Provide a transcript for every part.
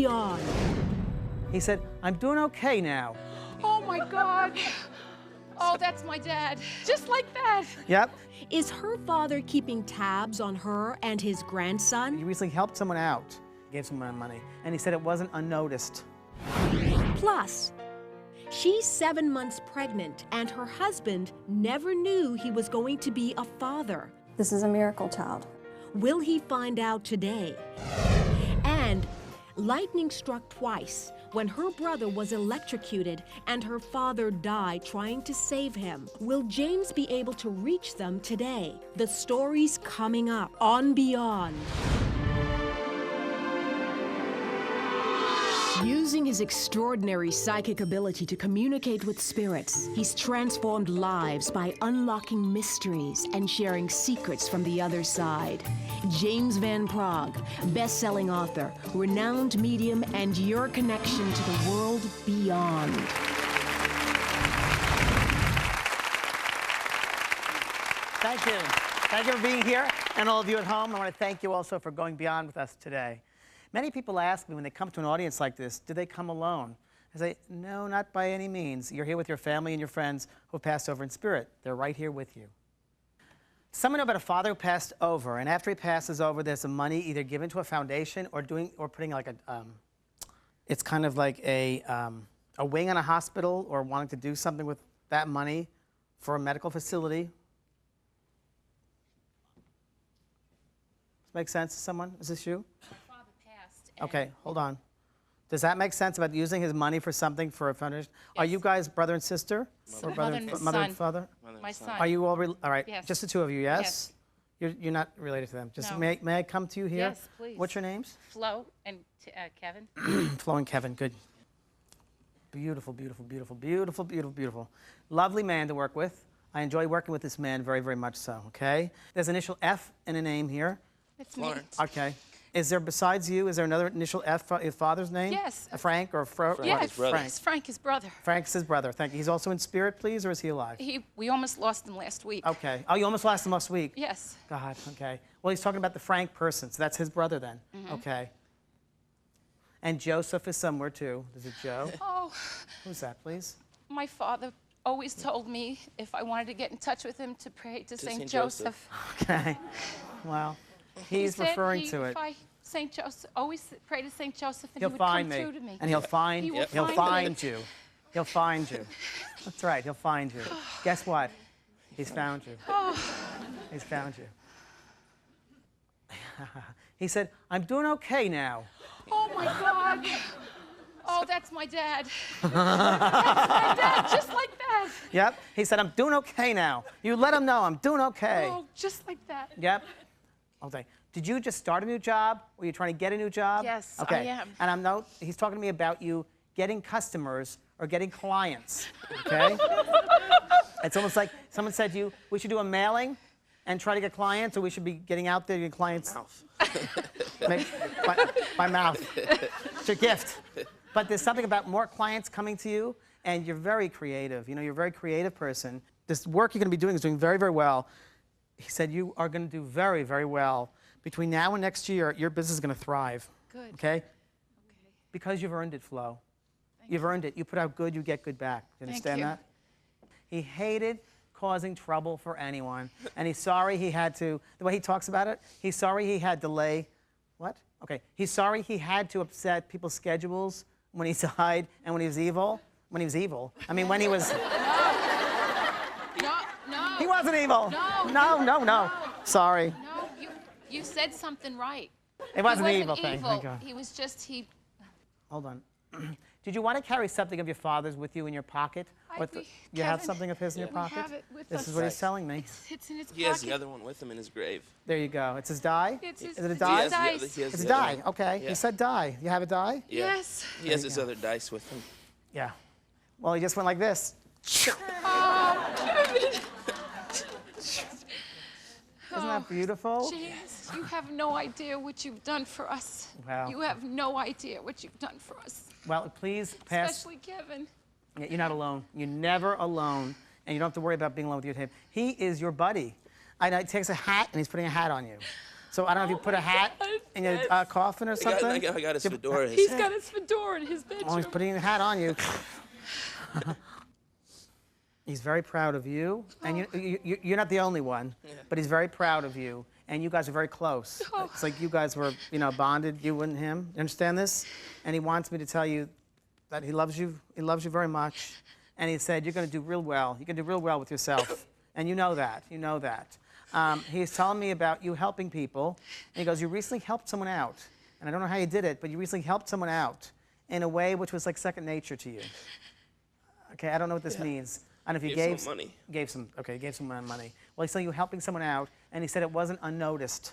beyond. He said, I'm doing okay now. Oh my God. Oh, that's my dad. Just like that. Yep. Is her father keeping tabs on her and his He grandson? recently helped someone out, gave someone money, and he said it wasn't unnoticed. Plus, she's 7 months pregnant, and her husband never knew he was going to be a father. This is a miracle child. Will he find out today? And lightning struck twice when her brother was electrocuted and her father died trying to save him. Will James be able to reach them today? The story's coming up on Beyond. Using his extraordinary psychic ability to communicate with spirits, he's transformed lives by unlocking mysteries and sharing secrets from the other side. James Van Praagh, best-selling author, renowned medium, and your connection to the world beyond. Thank you. Thank you for being here. And all of you at home, I want to thank you also for going beyond with us today. Many people ask me when they come to an audience like this, do they come alone? I say, no, not by any means. You're here with your family and your friends who have passed over in spirit. They're right here with you. Someone know about a father who passed over, and after he passes over, there's some money either given to a foundation or putting like a, it's kind of like a wing on a hospital or wanting to do something with that money for a medical facility. Does this make sense to someone? Is this you? Okay, hold on. Does that make sense about using his money for something for a foundation? Yes. Are you guys brother and sister? Or mother and father? My son. Are you all right? Yes. Just the two of you, yes? You're not related to them. Just No. may I come to you here? Yes, please. What's your names? Flo and Kevin. Flo and Kevin, good. Beautiful, beautiful, beautiful, beautiful, beautiful, beautiful. Lovely man to work with. I enjoy working with this man very, very much so, okay? There's initial F in a name here. It's me. Okay. Is there, besides you, is there another initial F, his father's name? Yes. Frank or Fro? Yes, Frank. Frank, his brother. Frank's his brother, thank you. He's also in spirit, please, or is he alive? We almost lost him last week. Okay. Oh, you almost lost him last week? Yes. God, okay. Well, he's talking about the Frank person, so that's his brother then. Mm-hmm. Okay. And Joseph is somewhere too. Is it Joe? Oh. Who's that, please? My father always told me if I wanted to get in touch with him to pray to St. Joseph. Okay. Well, he's referring to it. St. Joseph, always pray to St. Joseph and He'll he would find come me. through to me. And he'll find, He'll find you. He'll find you. That's right, he'll find you. Guess what? He's found you. Oh. He's found you. He said, I'm doing okay now. Oh my God. Oh, that's my dad. That's my dad, just like that. Yep. He said, I'm doing okay now. You let him know I'm doing okay. Oh, just like that. Yep. Okay. Did you just start a new job? Were you trying to get a new job? Yes, okay. I am. And he's talking to me about you getting customers or getting clients, okay? It's almost like someone said to you, we should do a mailing and try to get clients, or we should be getting out there to get clients. By mouth. It's your gift. But there's something about more clients coming to you, and you're very creative. You know, you're a very creative person. This work you're going to be doing is doing very, very well. He said you are going to do very, very well. Between now and next year, your business is going to thrive. Good. Okay? Okay. Because you've earned it, Flo. You've earned it. You put out good, you get good back. You understand that? He hated causing trouble for anyone, and he's sorry he had to, the way he talks about it, he's sorry he had delay. What? Okay. He's sorry he had to upset people's schedules when he died and when he was evil. When he was evil. I mean, when he was... No. He wasn't evil. No. Sorry. No, you said something right. It wasn't He an evil thing. Thank God. He was just, Hold on. Did you want to carry something of your father's with you in your pocket? You have something of his in your pocket? We have it with This us. is what he's telling me. It's in his pocket. He has the other one with him in his grave. There you go. It's his die? It's his, is it a it's die? his dice. It's a die. Okay. Yeah. He said die. You have a die? Yeah. Yes. He has his other dice with him. Yeah. Well, he just went like this. Isn't that beautiful? James, you have no idea what you've done for us. Wow. You have no idea what you've done for us. Well, please pass. Especially Kevin. Yeah, you're not alone. You're never alone, and you don't have to worry about being alone with your tape. He is your buddy. He takes a hat, and he's putting a hat on you. So I don't know if you put a hat in your coffin or something? I got his fedora. He's got his fedora in his bedroom. Oh, he's putting a hat on you. He's very proud of you, and you're not the only one, but he's very proud of you, and you guys are very close. It's like you guys were, bonded, you and him. You understand this? And he wants me to tell you that he loves you very much, and he said you're going to do real well. You're going to do real well with yourself, and you know that. He's telling me about you helping people, and he goes, you recently helped someone out, and I don't know how you did it, but you recently helped someone out in a way which was like second nature to you. Okay, I don't know what this means. I don't know if you gave some money. Gave some money. Well, he said you were helping someone out, and he said it wasn't unnoticed.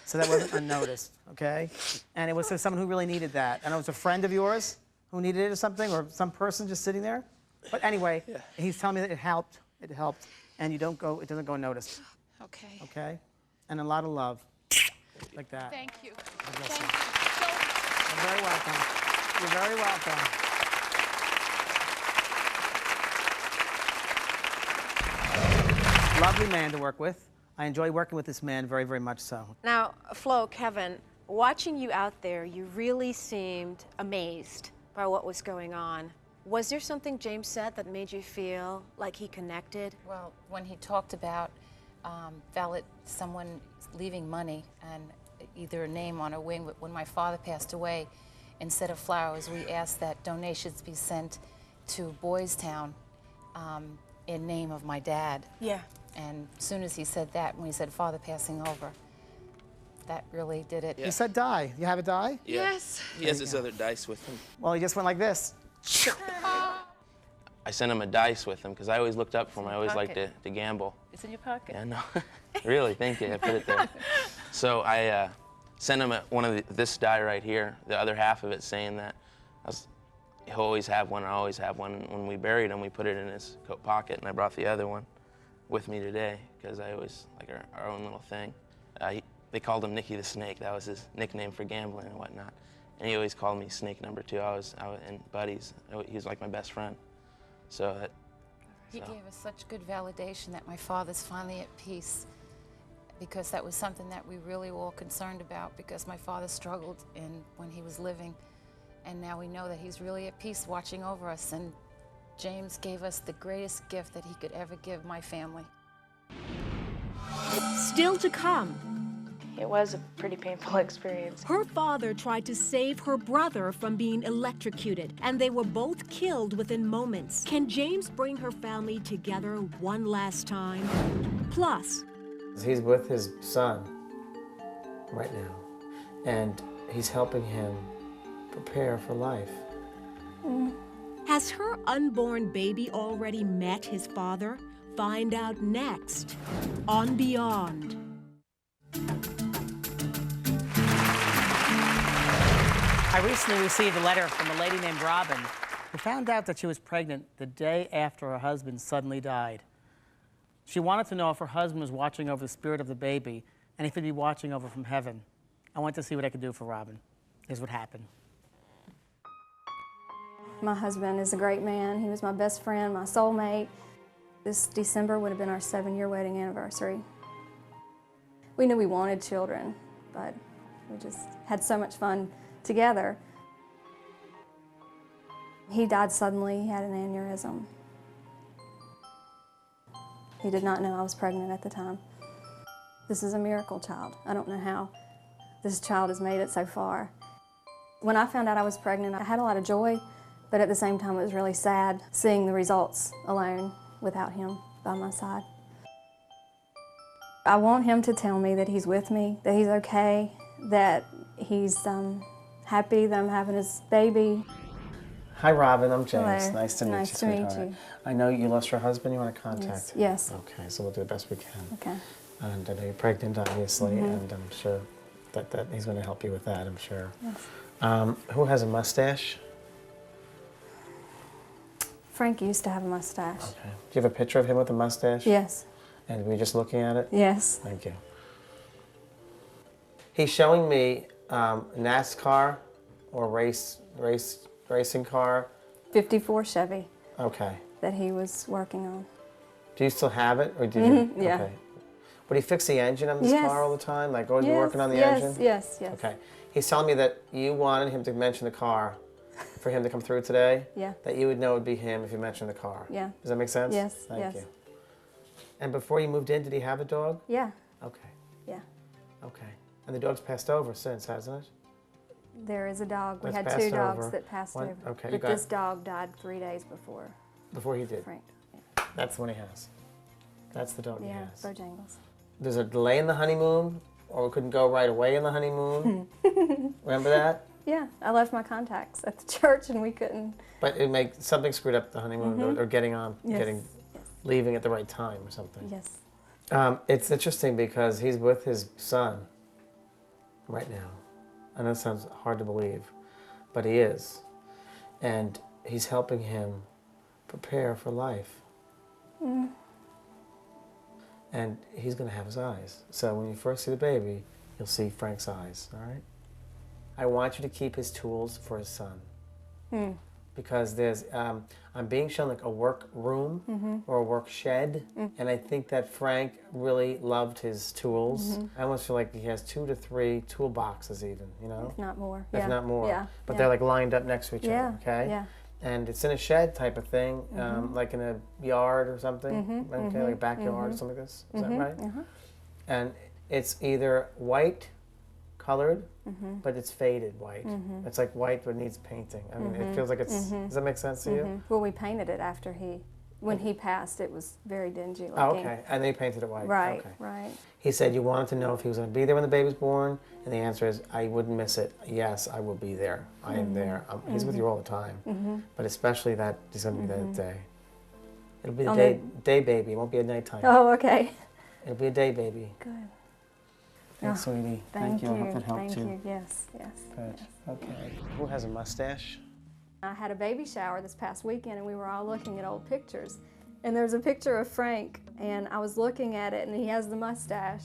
So that wasn't unnoticed, okay? And it was for someone who really needed that. And it was a friend of yours who needed it or something, or some person just sitting there. But anyway, he's telling me that it helped, and it doesn't go unnoticed. Okay. Okay? And a lot of love, like that. Thank you. Thank Thank you. you You're very welcome. You're very welcome. Lovely man to work with. I enjoy working with this man very, very much so. Now, Flo, Kevin, watching you out there, you really seemed amazed by what was going on. Was there something James said that made you feel like he connected? Well, when he talked about someone leaving money and either a name on a wing, when my father passed away, instead of flowers, we asked that donations be sent to Boys Town in name of my dad. Yeah. And as soon as he said that, when he said father passing over, that really did it. Yeah. You said die. You have a die? Yeah. Yes. He has his other dice with him. Well, he just went like this. I sent him a dice with him because I always looked up for him. I always liked pocket. to gamble. It's in your pocket. Yeah, no. Really, thank you. I put it there. So I sent him this die right here, the other half of it, saying that he'll always have one, I always have one. When we buried him, we put it in his coat pocket, and I brought the other one with me today because I always like our own little thing. They called him Nicky the Snake. That was his nickname for gambling and whatnot. And he always called me Snake Number 2. I was in buddies. He was like my best friend. He gave us such good validation that my father's finally at peace, because that was something that we really were all concerned about, because my father struggled when he was living, and now we know that he's really at peace watching over us, and James gave us the greatest gift that he could ever give my family. Still to come, It was a pretty painful experience. her father tried to save her brother from being electrocuted, and they were both killed within moments. Can James bring her family together one last time? Plus, He's with his son right now, and he's helping him prepare for life. has her unborn baby already met his father? Find out next on Beyond. I recently received a letter from a lady named Robin who found out that she was pregnant the day after her husband suddenly died. She wanted to know if her husband was watching over the spirit of the baby and if he'd be watching over from heaven. I went to see what I could do for Robin. Here's what happened. My husband is a great man. He was my best friend, my soulmate. This December would have been our 7-year wedding anniversary. We knew we wanted children, but we just had so much fun together. He died suddenly. He had an aneurysm. He did not know I was pregnant at the time. This is a miracle child. I don't know how this child has made it so far. When I found out I was pregnant, I had a lot of joy, but at the same time it was really sad seeing the results alone without him by my side. I want him to tell me that he's with me, that he's okay, that he's happy that I'm having his baby. Hi, Robin. I'm James. Hello. Nice to meet you, Nice to meet sweetheart. you. I know you lost your husband. You want to contact him? Yes. Okay, so we'll do the best we can. Okay. And I know you're pregnant, obviously, and I'm sure that he's going to help you with that, I'm sure. Yes. Who has a mustache? Frank used to have a mustache. Okay. Do you have a picture of him with a mustache? Yes. And we're just looking at it? Yes. Thank you. He's showing me NASCAR or racing car. 54 Chevy Okay. that he was working on. Do you still have it, or did you? Yeah. Okay. Would he fix the engine on this Yes. car all the time? Like always Yes, working on the yes, engine? yes, yes. Okay. He's telling me that you wanted him to mention the car for him to come through today? Yeah. That you would know it would be him if you mentioned the car? Yeah. Does that make sense? Yes, Thank yes. you. And before you moved in, did he have a dog? Yeah, Okay. yeah. Okay. And the dog's passed over since, hasn't it? There is a dog. We That's had passed two dogs over. that passed One- over. okay, you But got- this dog died 3 days before Before he did. Frank. Yeah, That's the one he has. That's the dog he yeah, has. Bojangles. There's a delay in the honeymoon, or we couldn't go right away in the honeymoon. Remember that? Yeah, I left my contacts at the church and we couldn't. But it make something screwed up the honeymoon, or getting on, Yes, getting, yes. leaving at the right time or something. Yes. It's interesting because he's with his son right now. I know it sounds hard to believe, but he is. And he's helping him prepare for life. And he's going to have his eyes. So when you first see the baby, you'll see Frank's eyes, all right? I want you to keep his tools for his son. Because there's, I'm being shown like a work room or a work shed, and I think that Frank really loved his tools. I almost feel like he has 2 to 3 toolboxes even, you know? If not more. If Yeah. not more. Yeah. But yeah. they're like lined up next to each Yeah, other, okay? yeah. And it's in a shed type of thing, like in a yard or something, okay, like a backyard or something like this. Is that right? And it's either white colored, but it's faded white. It's like white but needs painting. I mean, it feels like it's, does that make sense to you? Well, we painted it after when he passed, it was very dingy looking. Oh, okay. And they painted it white. Right, Okay. right. He said you wanted to know if he was going to be there when the baby was born, and the answer is I wouldn't miss it. Yes, I will be there. I am there. He's with you all the time, but especially that he's going to be there that day. It'll be a On day baby. It won't be a nighttime. Oh, okay. It'll be a day baby. Good. Thanks, sweetie. Thank you. I hope that helped Thank you. you. Yes, yes. Good. Okay. Who has a mustache? I had a baby shower this past weekend and we were all looking at old pictures. And there's a picture of Frank and I was looking at it and he has the mustache.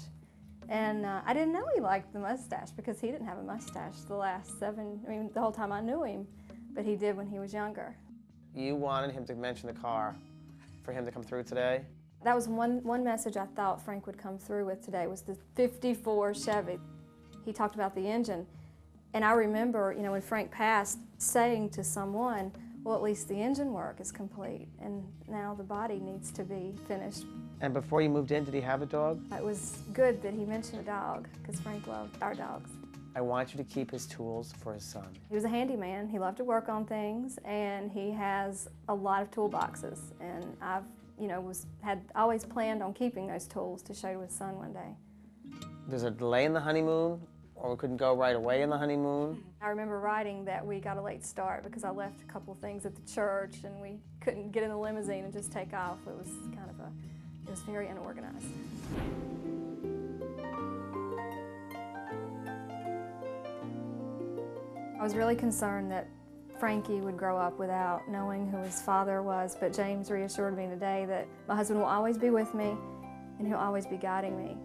And I didn't know he liked the mustache because he didn't have a mustache the whole time I knew him. But he did when he was younger. You wanted him to mention the car for him to come through today? That was one message I thought Frank would come through with today was the 54 Chevy. He talked about the engine. And I remember, when Frank passed, saying to someone, well, at least the engine work is complete, and now the body needs to be finished. And before you moved in, did he have a dog? It was good that he mentioned a dog, because Frank loved our dogs. I want you to keep his tools for his son. He was a handyman. He loved to work on things, and he has a lot of toolboxes. And I've, had always planned on keeping those tools to show to his son one day. There's a delay in the honeymoon, or we couldn't go right away in the honeymoon. I remember writing that we got a late start because I left a couple things at the church and we couldn't get in the limousine and just take off. It was it was very unorganized. I was really concerned that Frankie would grow up without knowing who his father was, but James reassured me today that my husband will always be with me and he'll always be guiding me.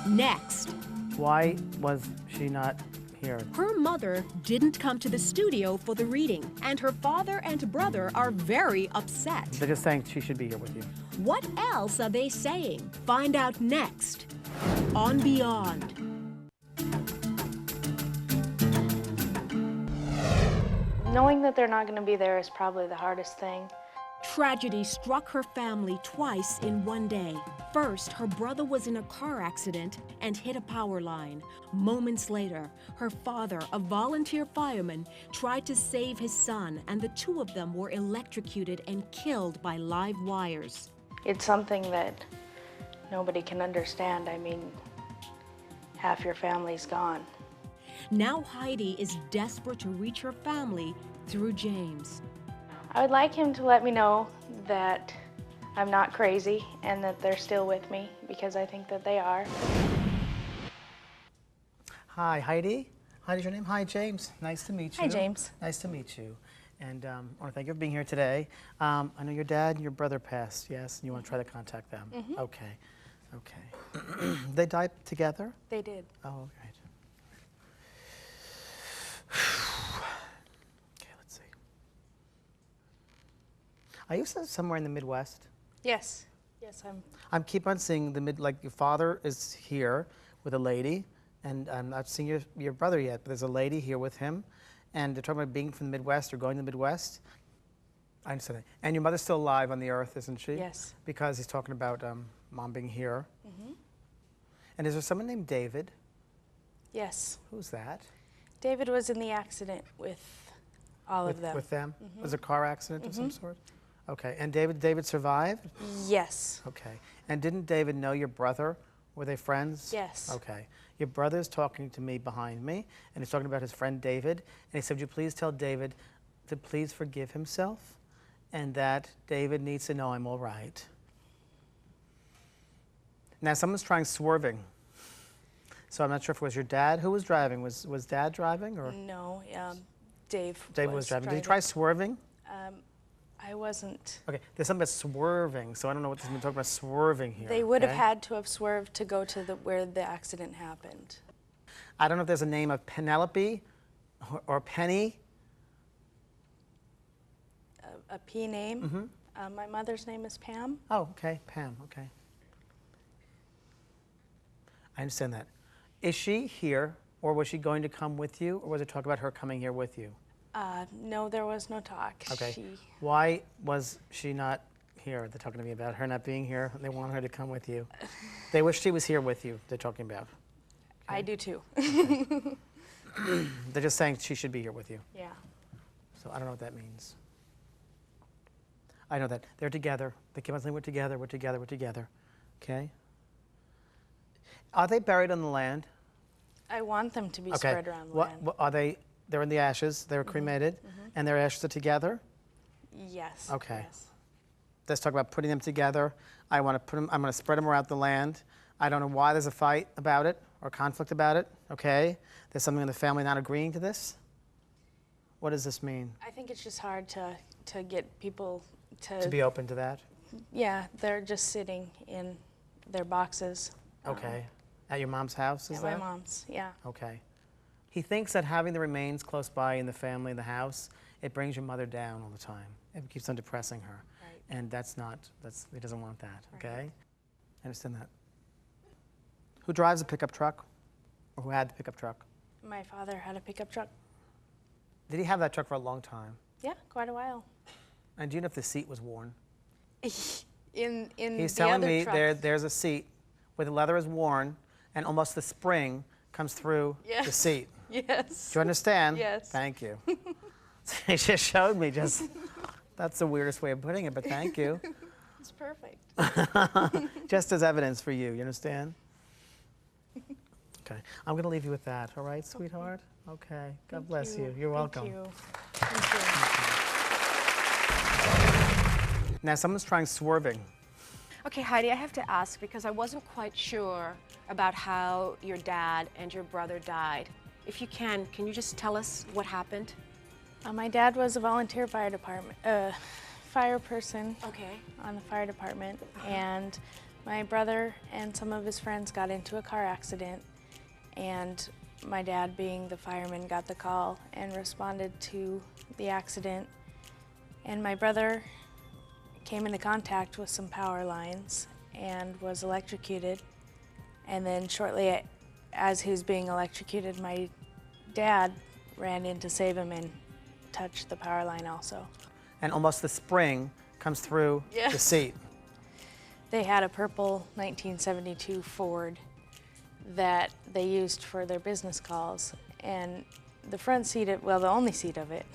Next, Why was she not here? her mother didn't come to the studio for the reading, and her father and brother are very upset. They're just saying she should be here with you. What else are they saying? Find out next on Beyond. Knowing that they're not going to be there is probably the hardest thing. Tragedy struck her family twice in one day. First, her brother was in a car accident and hit a power line. Moments later, her father, a volunteer fireman, tried to save his son, and the two of them were electrocuted and killed by live wires. It's something that nobody can understand. I mean, half your family's gone. Now Heidi is desperate to reach her family through James. I would like him to let me know that I'm not crazy and that they're still with me, because I think that they are. Hi, Heidi. Heidi's your name? Hi, James. Nice to meet you. Hi, James. Nice to meet you. And I want to thank you for being here today. I know your dad and your brother passed, yes? And you want to try to contact them? Okay. Okay. They died together? They did. Oh, right. Okay, let's see. Are you somewhere in the Midwest? Yes. Yes, I'm keep on seeing like your father is here with a lady, and I'm not seeing your brother yet, but there's a lady here with him, and they're talking about being from the Midwest or going to the Midwest. I understand that. And your mother's still alive on the earth, isn't she? Yes. Because he's talking about mom being here. And is there someone named David? Yes. Who's that? David was in the accident with all of them. With them? Was it a car accident of some sort? Okay. And David survived? Yes. Okay. And didn't David know your brother? Were they friends? Yes. Okay. Your brother's talking to me behind me, and he's talking about his friend David. And he said, would you please tell David to please forgive himself, and that David needs to know I'm all right. Now, someone's trying swerving. So I'm not sure if it was your dad who was driving. Was Dad driving? Or? No, Dave Was driving. Did he try swerving? I wasn't. Okay, there's something about swerving, so I don't know what this is talking about swerving here. They would have okay? had to have swerved to go to where the accident happened. I don't know if there's a name of Penelope or Penny. A P name. My mother's name is Pam. Oh, okay, Pam, okay. I understand that. Is she here, or was she going to come with you, or was it talk about her coming here with you? No, there was no talk. Okay. Why was she not here? They're talking to me about her not being here. They want her to come with you. They wish she was here with you, they're talking about. I do too. Okay. They're just saying she should be here with you. Yeah. So I don't know what that means. I know that. They're together. They keep on saying, we're together, we're together, we're together. Okay? Are they buried on the land? I want them to be spread around the land. Are they? They're in the ashes. They were cremated, and their ashes are together. Yes. Okay. Yes. Let's talk about putting them together. I want to put them. I'm going to spread them around the land. I don't know why there's a fight about it or conflict about it. Okay. There's something in the family not agreeing to this. What does this mean? I think it's just hard to get people To be open to that. Yeah, they're just sitting in their boxes. Okay. At your mom's house, is At that? my mom's, yeah. Okay. He thinks that having the remains close by in the family, in the house, it brings your mother down all the time. It keeps on depressing her. Right. And he doesn't want that, okay? I understand that. Who drives a pickup truck? Or who had the pickup truck? My father had a pickup truck. Did he have that truck for a long time? Yeah, quite a while. And do you know if the seat was worn? in He's the telling other me truck. there's a seat where the leather is worn and almost the spring comes through the Yes. seat. Yes. Do you understand? Yes. Thank you. He just showed me that's the weirdest way of putting it, but thank you. It's perfect. Just as evidence for you understand? Okay, I'm gonna leave you with that, all right, sweetheart? Okay, God bless you. You're welcome. Thank you. Thank you. Now someone's trying swerving. Okay, Heidi, I have to ask because I wasn't quite sure about how your dad and your brother died. If you can you just tell us what happened? My dad was a volunteer fire person Okay. on the fire department, and my brother and some of his friends got into a car accident, and my dad, being the fireman, got the call and responded to the accident, and my brother came into contact with some power lines and was electrocuted, and then shortly as he was being electrocuted, my dad ran in to save him and touched the power line also. And almost the spring comes through Yes. the seat. They had a purple 1972 Ford that they used for their business calls, and the front seat, the only seat of it,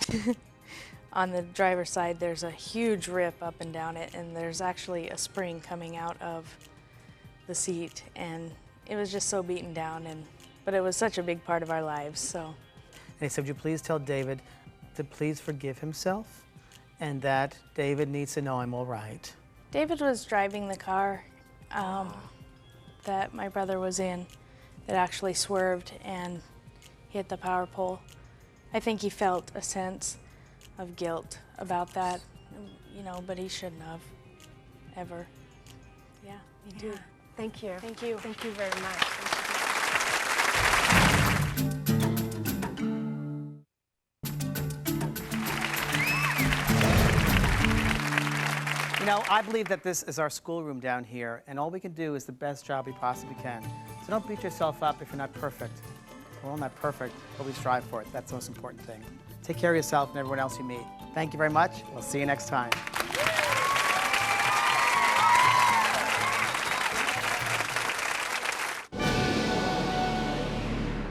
on the driver's side, there's a huge rip up and down it, and there's actually a spring coming out of the seat, and it was just so beaten down, but it was such a big part of our lives, so. And he said, would you please tell David to please forgive himself, and that David needs to know I'm all right. David was driving the car that my brother was in that actually swerved and hit the power pole. I think he felt a sense of guilt about that, but he shouldn't have, ever. Yeah, me too. Thank you. Thank you. Thank you very much. You know, I believe that this is our schoolroom down here, and all we can do is the best job we possibly can. So don't beat yourself up if you're not perfect. We're all not perfect, but we strive for it. That's the most important thing. Take care of yourself and everyone else you meet. Thank you very much. We'll see you next time.